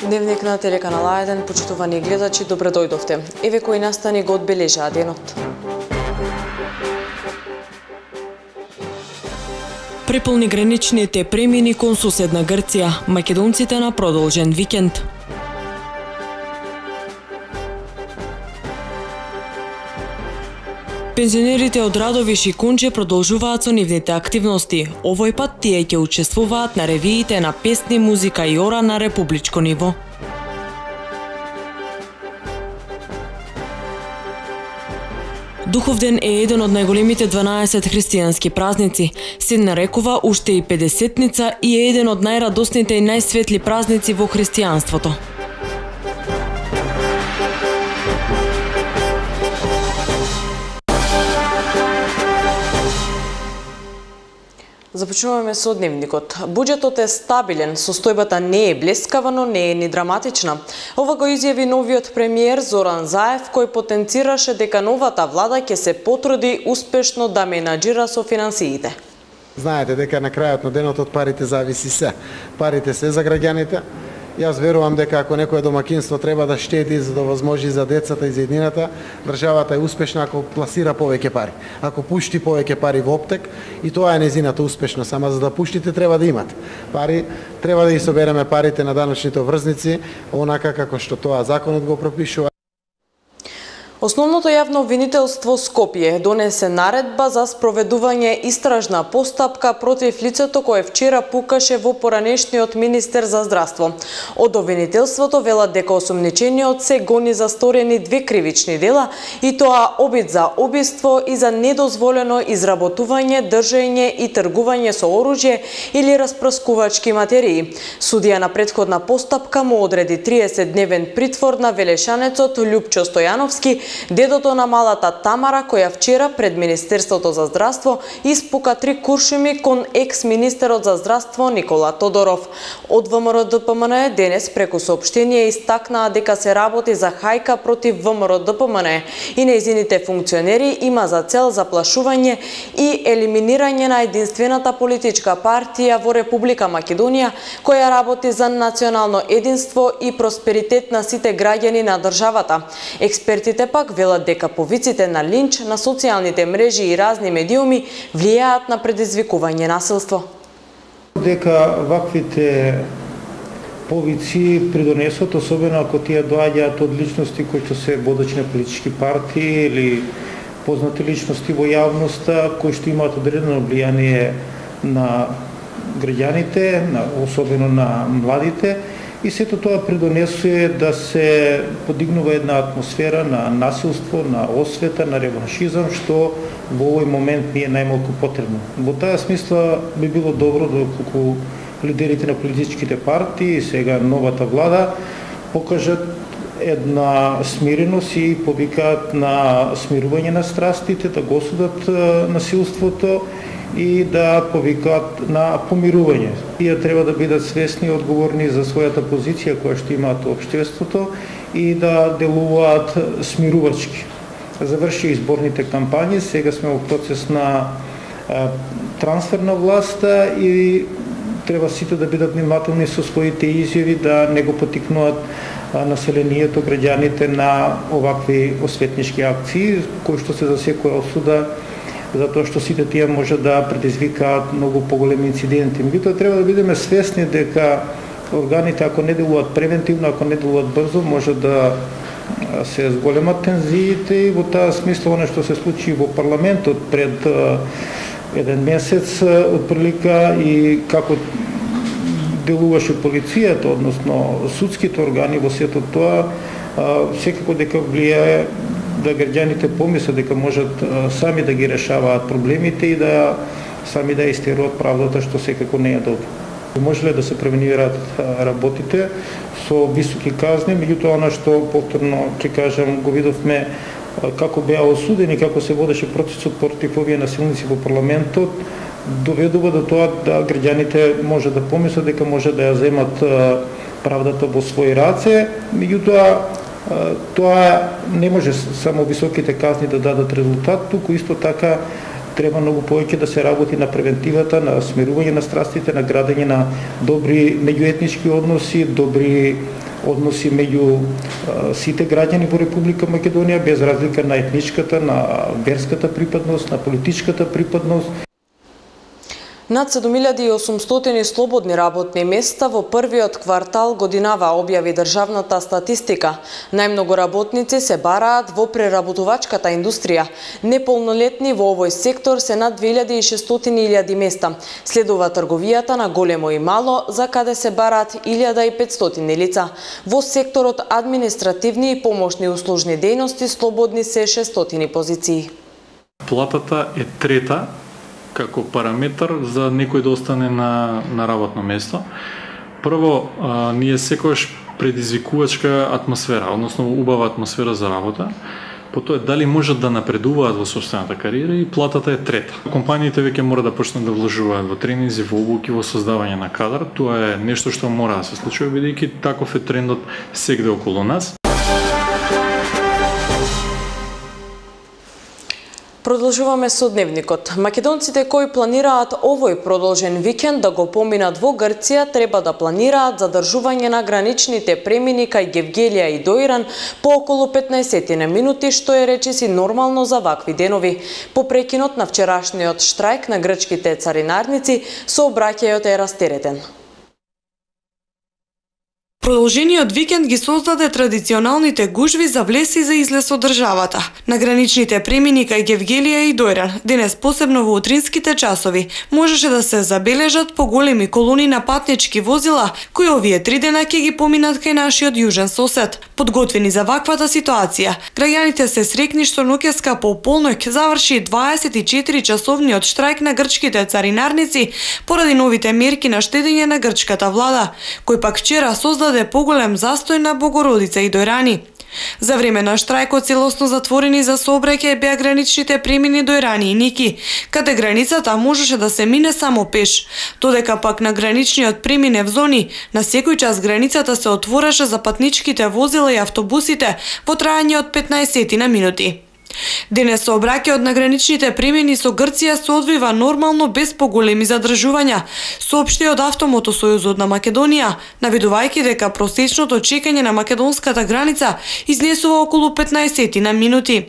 Дневник на телеканал А1, почитувани гледачи, добре дојдовте. Еве кои настани го одбележаа денот. Преполни граничните премини кон соседна Грција, македонците на продолжен викенд. Пензионерите од Радовиш и Кунче продолжуваат со нивните активности. Овој пат тие ќе учествуваат на ревиите на песни, музика и ора на републичко ниво. Духовден е еден од најголемите 12 христијански празници. Се нарекува уште и 50-ница и е еден од најрадосните и најсветли празници во христијанството. Започнуваме со дневникот. Буџетот е стабилен, состојбата не е блескава, но не е ни драматична. Ова го изјави новиот премиер Зоран Заев, кој потенцираше дека новата влада ќе се потруди успешно да менаџира со финансиите. Знаете дека на крајот на денот од парите зависи се. Парите се за граѓаните. Јас верувам дека ако некое домакинство треба да штеди за да возможи за децата и за еднината, државата е успешна ако пласира повеќе пари. Ако пушти повеќе пари во оптек, и тоа е незината успешност, само за да пуштите треба да имате пари, треба да ги собереме парите на даночните обврзници, онака како што тоа законот го пропишува. Основното јавно обвинителство Скопје донесе наредба за спроведување истражна постапка против лицето кое вчера пукаше во поранешниот министер за здравство. Од обвинителството велат дека осомничениот се гони за сторени 2 кривични дела, и тоа обид за убиство и за недозволено изработување, држење и тргување со оружје или распрскувачки материи. Судија на претходна постапка му одреди 30-дневен притвор на велешанецот Љупчо Стојановски, дедото на малата Тамара, која вчера пред Министерството за здравство испука 3 куршуми кон екс-министерот за здравство Никола Тодоров. Од ВМРО-ДПМН денес преку соопштение истакнаа дека се работи за хајка против ВМРО-ДПМН и нејзините функционери има за цел заплашување и елиминирање на единствената политичка партија во Република Македонија, која работи за национално единство и просперитет на сите граѓани на државата. Експертите пак велат дека повиците на линч на социјалните мрежи и разни медиуми влијаат на предизвикување насилство. Дека ваквите повици придонесот, особено ако тие доаѓаат од личности кои што се водачи на политички партии или познати личности во јавноста, кои што имаат одредено влијание на граѓаните, особено на младите, и сето тоа придонесува да се подигнува една атмосфера на насилство, на освета, на реваншизам, што во овој момент ни е најмалку потребно. Во таа смисла би било добро доколку лидерите на политичките партии и сега новата влада покажат една смиреност и повикаат на смирување на страстите, да го осудат насилството и да повикаат на помирување. Тие треба да бидат свесни и одговорни за својата позиција која што имаат во општеството и да делуваат смирувачки. Заврши изборните кампањи, сега сме во процес на трансфер на власта и треба сите да бидат внимателни со своите изјави, да не го потикнуваат населението, граѓаните на овакви осветнички акции, кои што се за секоја осуда, затоа што сите тие може да предизвикаат многу поголеми инциденти. Меѓутоа треба да бидеме свесни дека органите, ако не делуваат превентивно, ако не делуваат брзо, може да се зголемат тензиите и во таа смисла оно што се случи во парламентот пред еден месец отприлика и како делуваше полицијата, односно судските органи во сето тоа, секако дека влијае да граѓаните помислат дека можат сами да ги решаваат проблемите и да сами да истеруваат правдата, што секако не е добро. Можеле да се превенираат работите со високи казни, меѓутоа она што повторно ќе кажам го видовме како беа осудени, како се водеше процесот против овие насилници во парламентот, доведува до тоа да граѓаните може да помислат дека може да ја земат правдата во своји раце, меѓутоа тоа не може само високите казни да дадат резултат, туку исто така треба многу повеќе да се работи на превентивата, на смирување на страстите, на градење на добри меѓуетнички односи, добри односи меѓу сите граѓани во Република Македонија, без разлика на етничката, на верската припадност, на политичката припадност. Над 7800 слободни работни места во првиот квартал годинава, објави државната статистика. Најмногу работници се бараат во преработувачката индустрија. Неполнолетни во овој сектор се над 2600.000 места. Следува трговијата на големо и мало, за каде се бараат 1500 лица. Во секторот административни и помошни услужни дејности слободни се 600 позиции. Платата е трета како параметар за некој да остане на работно место. Прво, ние секогаш предизвикувачка атмосфера, односно убава атмосфера за работа. Потоа дали можат да напредуваат во собствената кариера и платата е трета. Компаниите веќе мора да почнат да вложуваат во тренинзи, во обуки, во создавање на кадар. Тоа е нешто што мора да се случи, бидејќи таков е трендот сегде околу нас. Продолжуваме со дневникот. Македонците кои планираат овој продолжен викенд да го поминат во Грција треба да планираат задржување на граничните премини кај Гевгелија и Доиран по околу 15 минути, што е речиси нормално за вакви денови. По прекинот на вчерашниот штрајк на грчките царинарници, сообраќајот е растеретен. Продолжениот викенд ги создаде традиционалните гужви за влез и за излез од државата. На граничните премини кај Гевгелија и Доиран, денес посебно во утринските часови, можеше да се забележат поголеми колони на патнички возила, кои овие 3 дена ќе ги поминат кај нашиот јужен сосед. Подготвени за ваквата ситуација, граѓаните се срекни што ноќеска по полноќ заврши 24-часовниот штрајк на грчките царинарници поради новите мерки на штедење на грчката влада, кој пак вчера создаде поголем застој на Богородица и Дојрани. За време на штрајкот целосно затворени за сообраќај беа граничните премини Дојрани и Ники, каде границата можеше да се мине само пеш, додека пак на граничниот премин Евзони, на секој час границата се отвореше за патничките возила и автобусите во трајање од 15 минути. Денес сообраќајот на граничните премини со Грција се одвива нормално без поголеми задржувања, соопшти од Автомотосојузот на Македонија, наведувајќи дека просечното чекање на македонската граница изнесува околу 15 минути.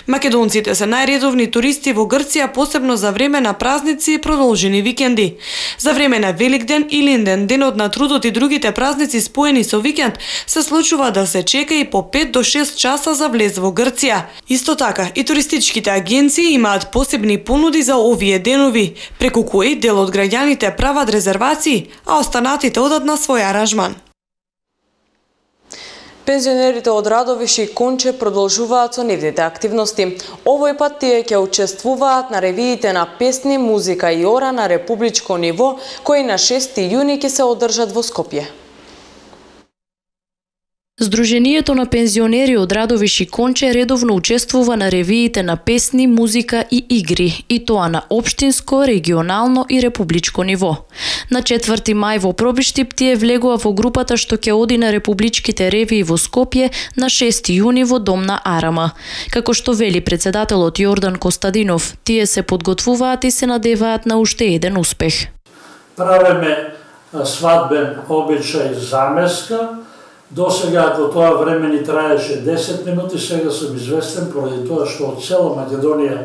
Македонците се најредовни туристи во Грција, посебно за време на празници и продолжени викенди. За време на Великден и Линден, денот на трудот и другите празници споени со викенд, се случува да се чека и по 5 до 6 часа за влез во Грција. Исто така, и туристичките агенции имаат посебни понуди за овие денови, преку кои дел од граѓаните прават резервации, а останатите одат на свој аранжман. Пензионерите од Радовиш и Конче продолжуваат со нивните активности. Овој пат тие ќе учествуваат на ревиите на песни, музика и ора на републичко ниво, кои на 6 јуни ќе се одржат во Скопје. Сдруженијето на пензионери од Радовиш и Конче редовно учествува на ревиите на песни, музика и игри, и тоа на општинско, регионално и републичко ниво. На 4 мај во Пробиштип тие влегува во групата што ќе оди на републичките ревии во Скопје на 6 јуни во Дом на Арама. Како што вели председателот Јордан Костадинов, тие се подготвуваат и се надеваат на уште еден успех. Правиме свадбен обичај замеска. До сега, ако тоа време ни траеше 10 минути, сега сум известен поради тоа што од цела Македонија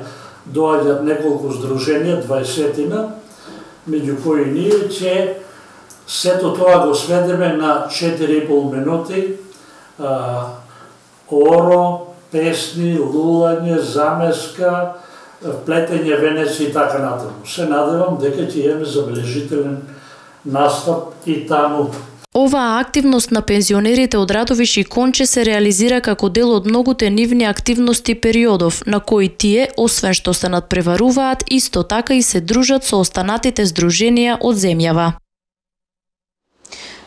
доаѓаат неколку здруженија, 20-тина, меѓу кои ние ќе сето тоа го сведеме на 4,5 минути, оро, песни, лулање, замеска, плетење венеци и така натаму. Се надевам дека ќе имаме забележителен настап и таму. Оваа активност на пензионерите од Радовиш и Конче се реализира како дел од многуте нивни активности периодов, на кои тие, освен што се надпреваруваат, исто така и се дружат со останатите здруженија од земјава.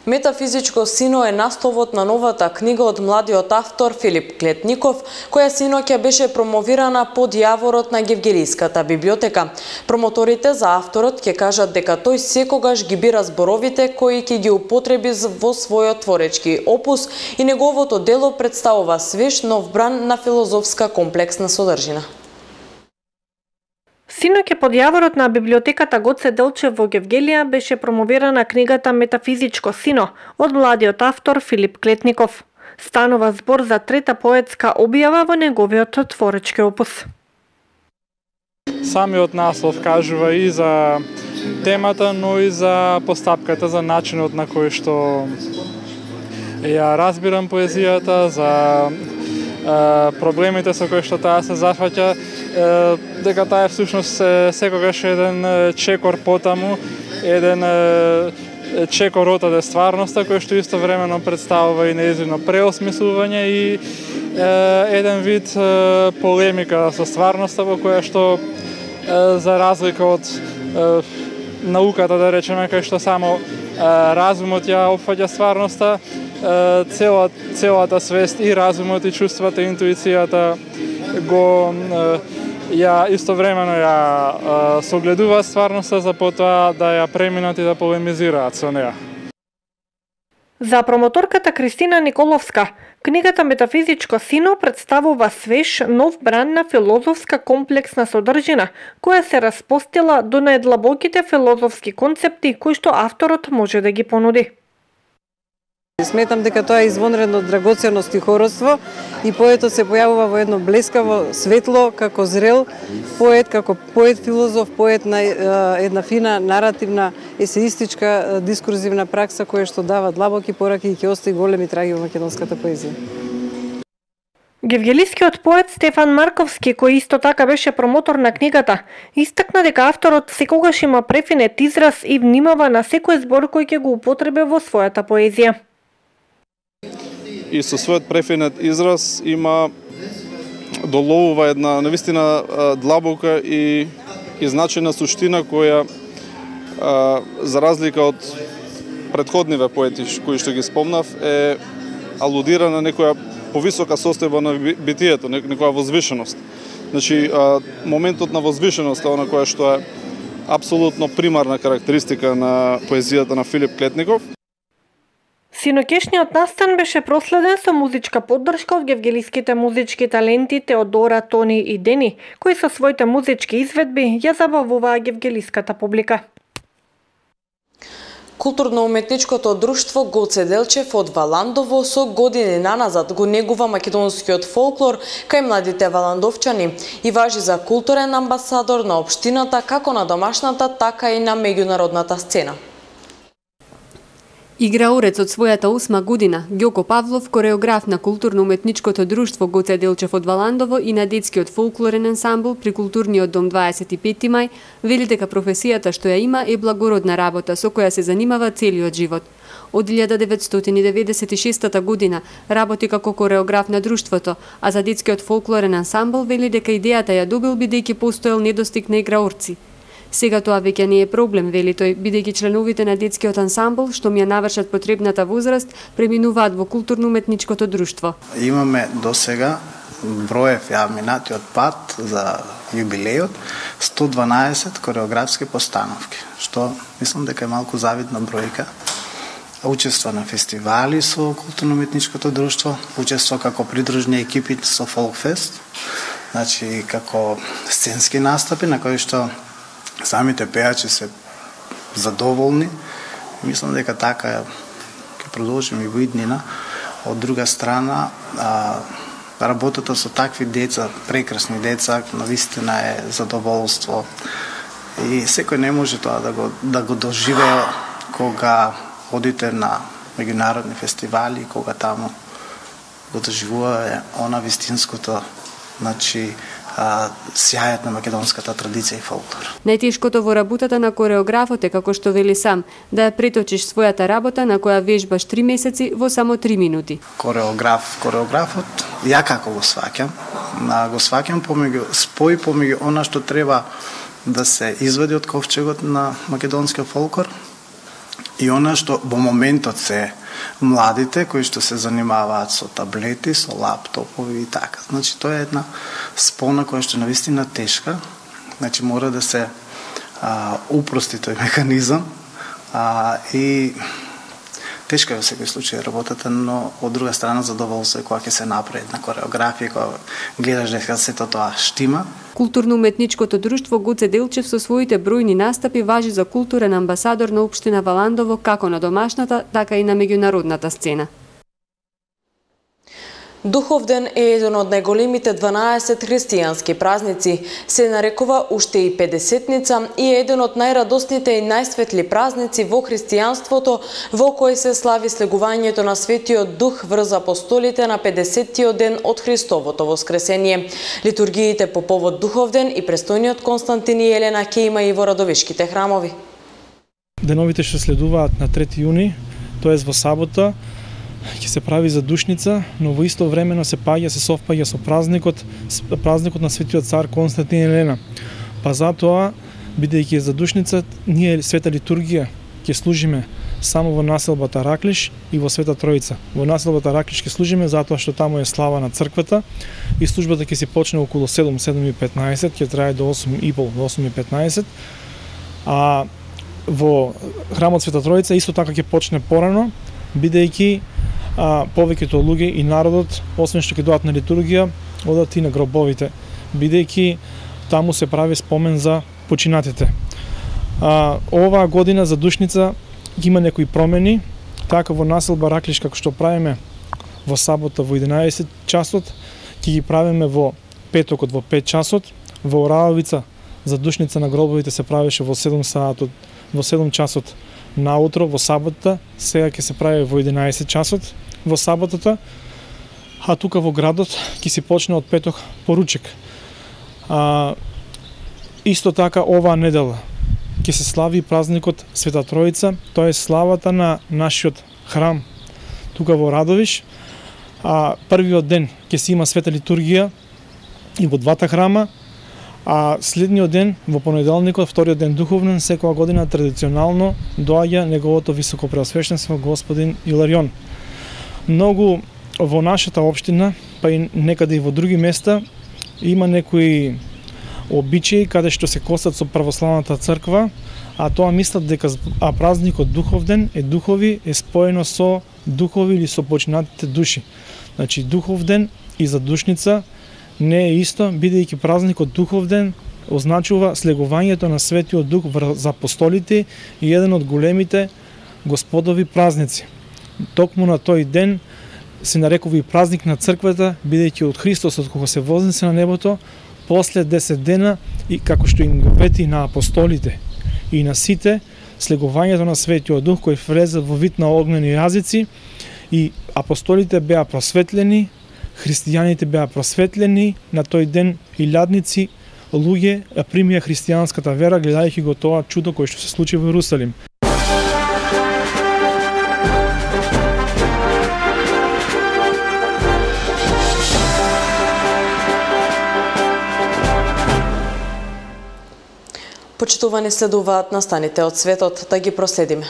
Метафизичко сино е насловот на новата книга од младиот автор Филип Клетников, која синоќа беше промовирана под јаворот на Гевгелиската библиотека. Промоторите за авторот ќе кажат дека тој секогаш ги бира зборовите кои ќе ги употреби во својот творечки опус и неговото дело представува свеж нов бран на филозофска комплексна содржина. Синоќ под јаворот на библиотеката Гоце Делчев во Гевгелија беше промовирана книгата Метафизичко сино од младиот автор Филип Клетников. Станува збор за трета поетска објава во неговиот творечки опус. Самиот наслов кажува и за темата, но и за постапката, за начинот на кој што ја разбирам поезијата, за проблемите со кои што таа се зафаќа, дека таа е всушност секогаш еден чекор потаму, еден чекор отаде стварноста, кој што истовремено представува и нејзино преосмислување и еден вид полемика со стварноста, во која што за разлика од науката, да речеме, кај што само разумот ја опфаќа стварноста, целата свест и разумот и чувствата и интуицијата го ја истовремено ја согледуваат стварноста за потоа да ја преминат и да полемизираат со неа. За промоторката Кристина Николовска, книгата Метафизичко сино представува свеж, нов бран на филозофска комплексна содржина, која се распостила до најдлабоките филозофски концепти кои што авторот може да ги понуди. Сметам дека тоа е извонредно драгоцено стихородство и поетот се појавува во едно блескаво светло како зрел поет, како поет филозоф, поет на една фина наративна, есеистичка, дискурзивна пракса која што дава длабоки пораки и ќе остави големи траги во македонската поезија. Гевгелискиот поет Стефан Марковски, кој исто така беше промотор на книгата, истакна дека авторот секогаш има префинет израз и внимава на секој збор кој ќе го употребе во својата поезија. И со својот префинет израз има доловува една навистина длабока и значајна суштина која за разлика од претходниве поети кои што ги спомнав е алудира на некоја повисока состојба на битието, некоја возвишеност. Значи моментот на возвишеност е она која што е апсолутно примарна карактеристика на поезијата на Филип Клетников. Синоќешниот настан беше проследен со музичка поддршка од гевгелиските музички таленти Теодора, Тони и Дени, кои со своите музички изведби ја забавуваа гевгелиската публика. Културно-уметничкото друштво Гоце Делчев од Валандово со години наназад го негува македонскиот фолклор кај младите валандовчани и важи за културен амбасадор на општината како на домашната, така и на меѓународната сцена. Играорец од својата 8 година, Ѓоко Павлов, кореограф на културно-уметничкото друштво Гоце Делчев од Валандово и на детскиот фолклорен ансамбл при културниот дом 25 мај, вели дека професијата што ја има е благородна работа со која се занимава целиот живот. Од 1996 година работи како кореограф на друштвото, а за детскиот фолклорен ансамбл вели дека идејата ја добил бидејќи постоел недостиг на играорци. Сега тоа веќе не е проблем, вели тој, бидејќи членовите на детскиот ансамбл, што ми ја навршат потребната возраст, преминуваат во културно-уметничкото друштво. Имаме досега броев ја минатиот пат за јубилејот 112 кореографски постановки, што мислам дека е малку завидна бројка. Учество на фестивали со културно-уметничкото друштво, учество како придружни екипи со Фолкфест, значи како сценски настапи на кои што самите пејачи се задоволни. Мислам дека така ќе продолжиме и во иднина. Од друга страна, работата со такви деца, прекрасни деца, навистина е задоволство. И секој не може тоа да го доживее кога одите на меѓународни фестивали, кога таму го доживува она вистинското, значи сјајот на македонската традиција и фолклор. Најтешкото во работата на кореографот е, како што вели сам, да ја преточиш својата работа на која вежбаш 3 месеци во само 3 минути. Кореографот, ја како го сваќам спои помеѓу она што треба да се извади од ковчегот на македонскиот фолклор и она што во моментот се младите кои што се занимаваат со таблети, со лаптопови и така. Значи тоа е една спона која што навистина тешка. Значи мора да се упрости тој механизам и Тешка е во секој случај работата, но од друга страна задоволство е кога ќе се направи на кореографија, кога гледаш дека сето тоа штима. Културно-уметничкото друштво Гоце Делчев со своите бројни настапи важи за културен амбасадор на општина Валандово како на домашната, така и на меѓународната сцена. Духовден е еден од најголемите 12 христијански празници. Се нарекува уште и Педесетница и е еден од најрадосните и најсветли празници во христијанството, во кој се слави слегувањето на Светиот Дух врз апостолите на 50-тиот ден од Христовото воскресение. Литургиите по повод Духовден и престојниот Константин и Елена ќе има и во радовишките храмови. Деновите што следуваат на 3 јуни, тоа во сабота, ќе се прави задушница, но во исто времено се совпаѓа со празникот на Светиот цар Константин и Елена. Па затоа, бидејќи е задушница, ние света литургија ќе служиме само во населбата Раклиш и во Света Троица. Во населбата Раклиш ќе служиме затоа што таму е слава на црквата и службата ќе се почне околу 7:15, ќе трае до 8:30, до 8:15. А во храмот Света Троица исто така ќе почне порано, бидејќи повеќето луѓе и народот, освен што ќе дојдат на литургија, одат и на гробовите, бидејќи таму се прави спомен за починатите. Оваа година за душница има некои промени, така во населба Раклиш, како што правиме во сабота во 11 часот, ќе ги правиме во петокот во 5 часот, во Оравица за душница на гробовите се правеше во 7 часот наутро во саботата, сега ќе се прави во 11 часот во саботата, а тука во градот ќе се почне од петок поручек. Исто така оваа недела ќе се слави празникот Света Троица, тоа е славата на нашиот храм тука во Радовиш. Првиот ден ќе се има света литургија и во двата храма, а следниот ден, во понеделникот, вториот ден духовен, секоја година традиционално доаѓа неговото високопреосвещенство господин Иларион. Многу во нашата општина, па и некаде и во други места, има некои обичаи каде што се косат со православната црква, а тоа мислат дека празникот Духовден е духови, е споено со духови или со починатите души. Значи Духовден и задушница не е исто, бидејќи празникот Духовден означува слегувањето на Светиот Дух врз апостолите и еден од големите господови празници. Токму на тој ден се нарекува и празник на црквата, бидејќи од Христос, кога се вознесе на небото, после 10 дена, и како што им го вети на апостолите и на сите, слегувањето на Светиот Дух кој влезе во вид на огнени јазици, и апостолите беа просветлени, христијаните беа просветлени, на тој ден илјадници луѓе примија христијанската вера гледајќи го тоа чудо кој што се случи во Ерусалим. Почитувани следуваат настаните од светот, да ги проследиме.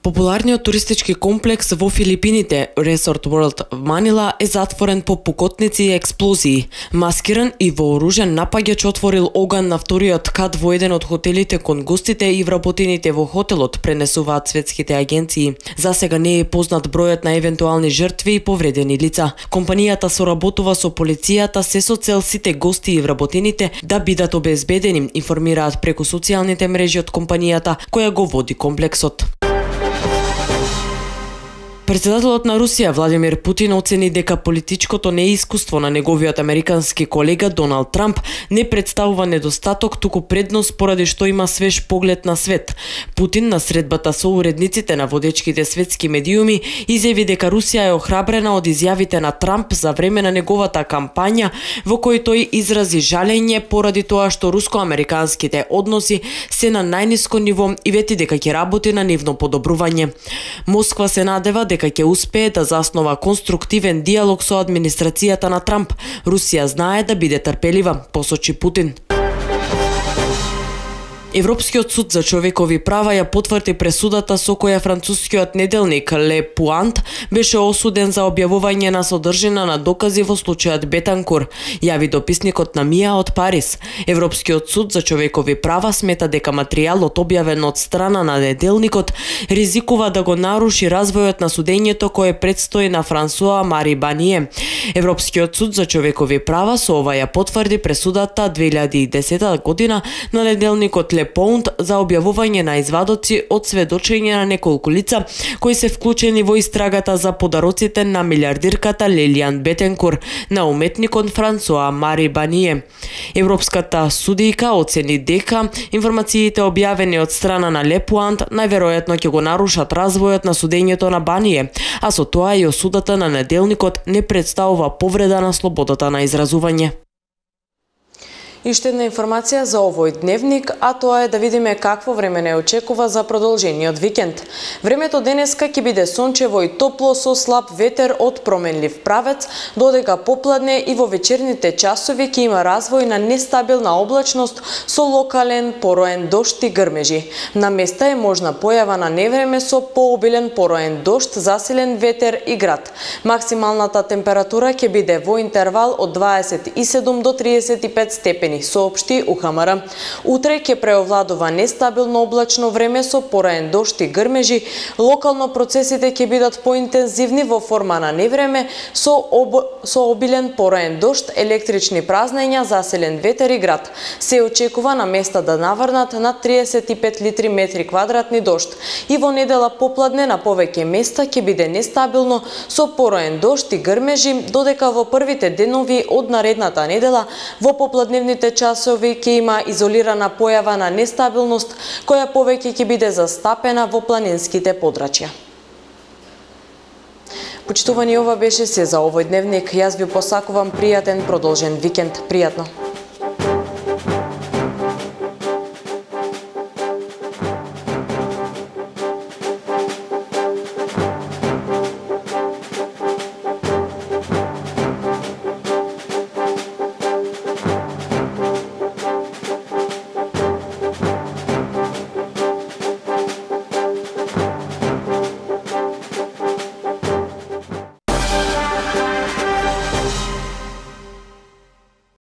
Популарниот туристички комплекс во Филипините, Resort World Манила, е затворен по пукотници и експлозии. Маскиран и вооружен напаѓач отворил оган на вториот кат во еден од хотелите кон гостите и вработените во хотелот, пренесуваат светските агенции. За сега не е познат бројот на евентуални жртви и повредени лица. Компанијата соработува со полицијата се со цел сите гости и вработените да бидат обезбедени, информираат преку социјалните мрежи од компанијата која го води комплексот. Председателот на Русија Владимир Путин оцени дека политичкото неискуство на неговиот американски колега Доналд Трамп не представува недостаток, туку предност поради што има свеж поглед на свет. Путин на средбата со уредниците на водечките светски медиуми изјави дека Русија е охрабрена од изјавите на Трамп за време на неговата кампања, во кој тој изрази жалење поради тоа што руско-американските односи се на најниско ниво и вети дека ќе работи на нивно подобрување. Москва се надева дека ќе успее да заснова конструктивен диалог со администрацијата на Трамп. Русија знае да биде трпелива, посочи Путин. Европскиот суд за човекови права ја потврди пресудата со која францускиот неделник Le Point беше осуден за објавување на содржина на докази во случајот Бетанкур, јави дописникот на Мија од Париз. Европскиот суд за човекови права смета дека материјалот објавен од страна на неделникот ризикува да го наруши развојот на судењето кое предстои на Франсуа Мари Бание. Европскиот суд за човекови права со ова ја потврди пресудата 2010 година на неделникот Le Point за објавување на извадоци од сведочење на неколку лица кои се вклучени во истрагата за подароците на милиардирката Лилијан Бетенкур на уметникот Франсуа Мари Бание. Европската судијка оцени дека информациите објавени од страна на Le Point најверојатно ќе го нарушат развојот на судењето на Бание, а со тоа и осудата на неделникот не представува повреда на слободата на изразување. И уште една информација за овој дневник, а тоа е да видиме какво време не очекува за продолжениот викенд. Времето денеска ќе биде сончево и топло со слаб ветер од променлив правец, додека попладне и во вечерните часови ќе има развој на нестабилна облачност со локален пороен дожд и грмежи. На места е можна појава на невреме со пообилен пороен дожд, засилен ветер и град. Максималната температура ќе биде во интервал од 27 до 35 степени, соопшти УХМР. Утре ќе преовладува нестабилно облачно време со пораен дожд и грмежи. Локално процесите ќе бидат поинтензивни во форма на невреме со обилен пораен дожд, електрични празнења, засилен ветер и град. Се очекува на места да наврнат над 35 литри метри квадратни дожд. И во недела попладне на повеќе места ќе биде нестабилно со пораен дожд и грмежи, додека во првите денови од наредната недела во попладневните часови ќе има изолирана појава на нестабилност која повеќе ќе биде застапена во планинските подрачја. Почитувани, ова беше се за овој дневник. Јас ви посакувам пријатен продолжен викенд. Пријатно.